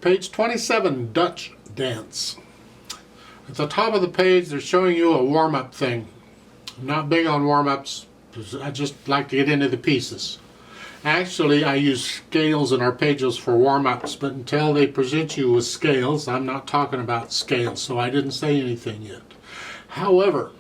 Page 27, Dutch Dance. At the top of the page, they're showing you a warm-up thing. I'm not big on warm-ups. I just like to get into the pieces. Actually, I use scales in arpeggios for warm-ups, but until they present you with scales, I'm not talking about scales, so I didn't say anything yet. However,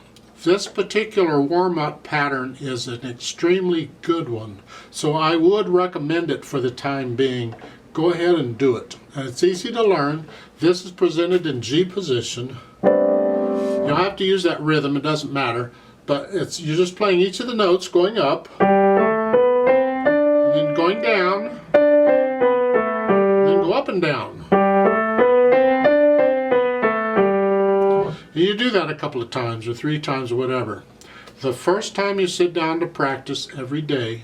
this particular warm-up pattern is an extremely good one, so I would recommend it for the time being. Go ahead and do it. And it's easy to learn. This is presented in G position. You'll have to use that rhythm, it doesn't matter, but you're just playing each of the notes going up, and then going down, and then go up and down. And you do that a couple of times, or 3 times, or whatever. The first time you sit down to practice every day,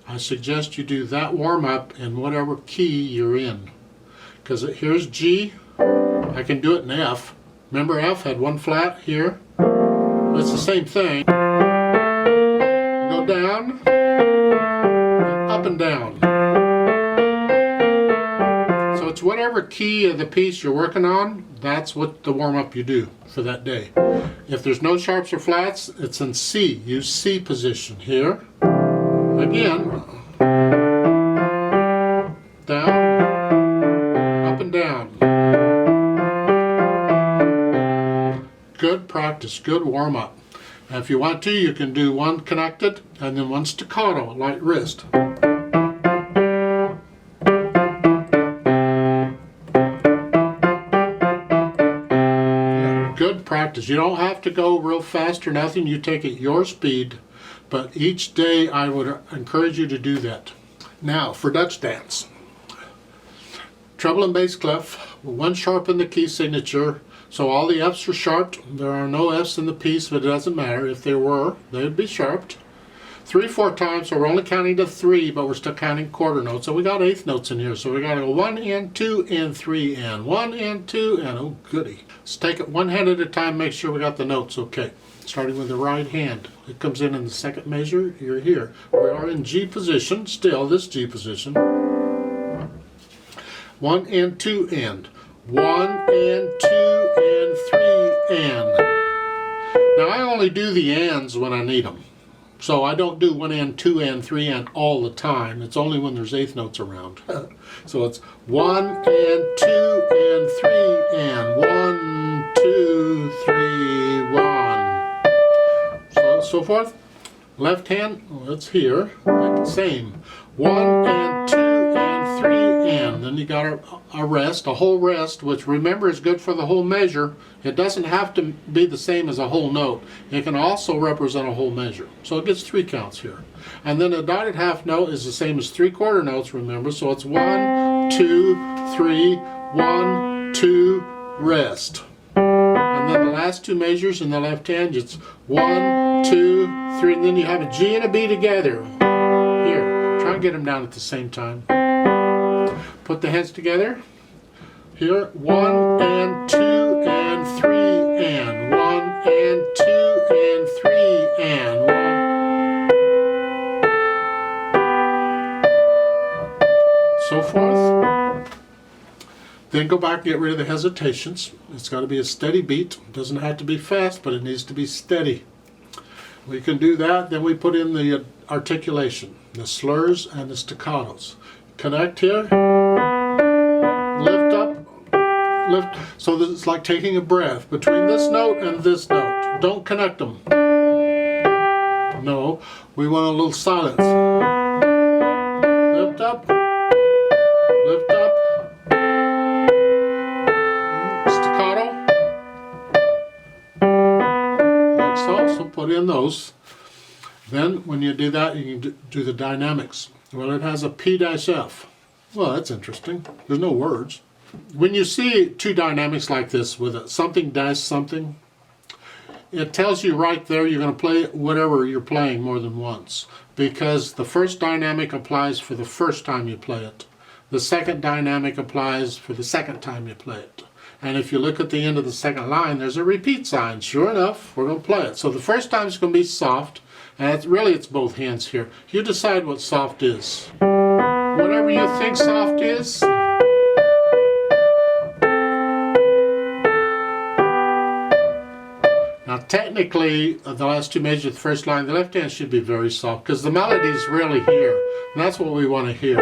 I suggest you do that warm-up in whatever key you're in. Because here's G, I can do it in F. Remember F had 1 flat here? It's the same thing. Go down, and up and down. So it's whatever key of the piece you're working on, that's what the warm-up you do for that day. If there's no sharps or flats, it's in C. Use C position here. Again, down, up and down. Good practice, good warm-up. And if you want to, you can do 1 connected and then 1 staccato, light wrist. Yeah, good practice. You don't have to go real fast or nothing. You take it your speed. But each day I would encourage you to do that. Now for Dutch dance. Treble and bass clef, 1 sharp in the key signature, so all the F's are sharped. There are no F's in the piece, but it doesn't matter. If there were, they would be sharped. 3/4 times, so we're only counting to 3, but we're still counting quarter notes. So we got 1/8 notes in here. So we got to go 1 and 2 and 3 and 1 and 2 and oh goody. Let's take it 1 hand at a time, make sure we got the notes okay. Starting with the right hand. It comes in the second measure, you're here. We are in G position, still this G position. 1 and 2 and. 1 and 2 and 3 and. Now I only do the ands when I need them. So I don't do 1 and 2 and 3 and all the time. It's only when there's 1/8 notes around. So it's 1 and 2 and 3 and. 1, 2, 3, 1. So forth. Left hand, well, it's here, same. 1 and 2 and 3 and. Then you got a rest, a whole rest, which remember is good for the whole measure. It doesn't have to be the same as a whole note. It can also represent a whole measure. So it gets 3 counts here. And then a dotted half note is the same as 3/4 notes, remember. So it's 1, 2, 3, 1, 2, rest. And then the last 2 measures in the left hand, it's 1, 2, 3, and then you have a G and a B together. Here, try and get them down at the same time. Put the hands together. Here, 1 and 2 and 3 and. 1 and 2 and 3 and. 1. So forth. Then go back and get rid of the hesitations. It's got to be a steady beat. It doesn't have to be fast, but it needs to be steady. We can do that. Then we put in the articulation, the slurs and the staccatos. Connect here. Lift up. Lift. So that it's like taking a breath between this note and this note. Don't connect them. No, we want a little silence. Lift up. Lift up. So put in those. Then when you do that, you can do the dynamics. Well, it has a P-F. Well, that's interesting. There's no words. When you see 2 dynamics like this with a something dash something, it tells you right there you're going to play whatever you're playing more than once. Because the first dynamic applies for the first time you play it. The second dynamic applies for the second time you play it. And if you look at the end of the second line, there's a repeat sign. Sure enough, we're going to play it. So the first time it's going to be soft, and it's both hands here. You decide what soft is. Whatever you think soft is, technically, the last two measures of the first line, the left hand should be very soft because the melody's really here. And that's what we want to hear.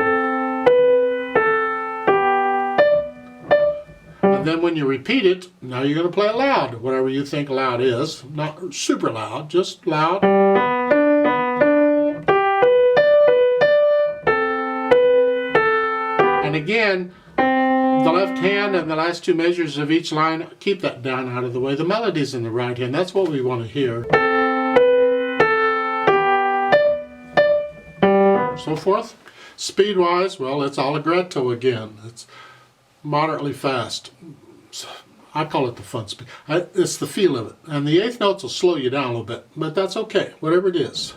And then when you repeat it, now you're going to play it loud, whatever you think loud is. Not super loud, just loud. And again, the left hand and the last two measures of each line, keep that down out of the way. The melody's in the right hand. That's what we want to hear. So forth. Speed-wise, well, it's allegretto again. It's moderately fast. I call it the fun speed. It's the feel of it. And the eighth notes will slow you down a little bit, but that's okay, whatever it is.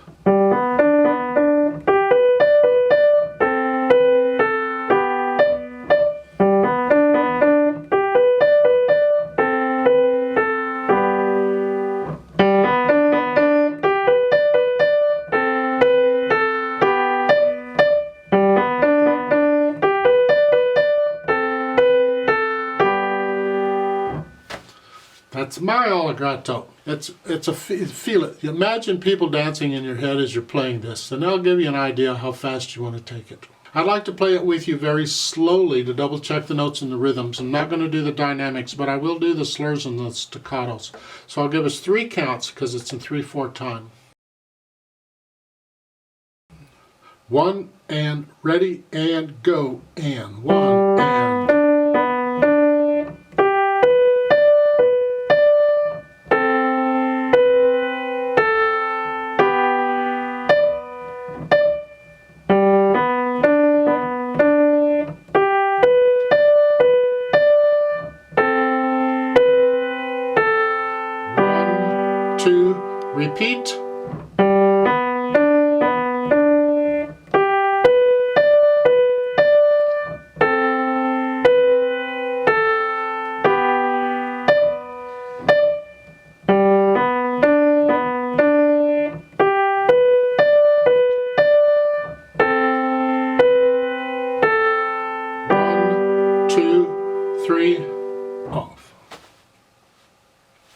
That's my allegretto. It's a feel it. Imagine people dancing in your head as you're playing this, and that'll give you an idea how fast you want to take it. I'd like to play it with you very slowly to double check the notes and the rhythms. I'm not going to do the dynamics, but I will do the slurs and the staccatos. So I'll give us 3 counts because it's in 3/4 time. 1 and ready and go and 1 and. Repeat.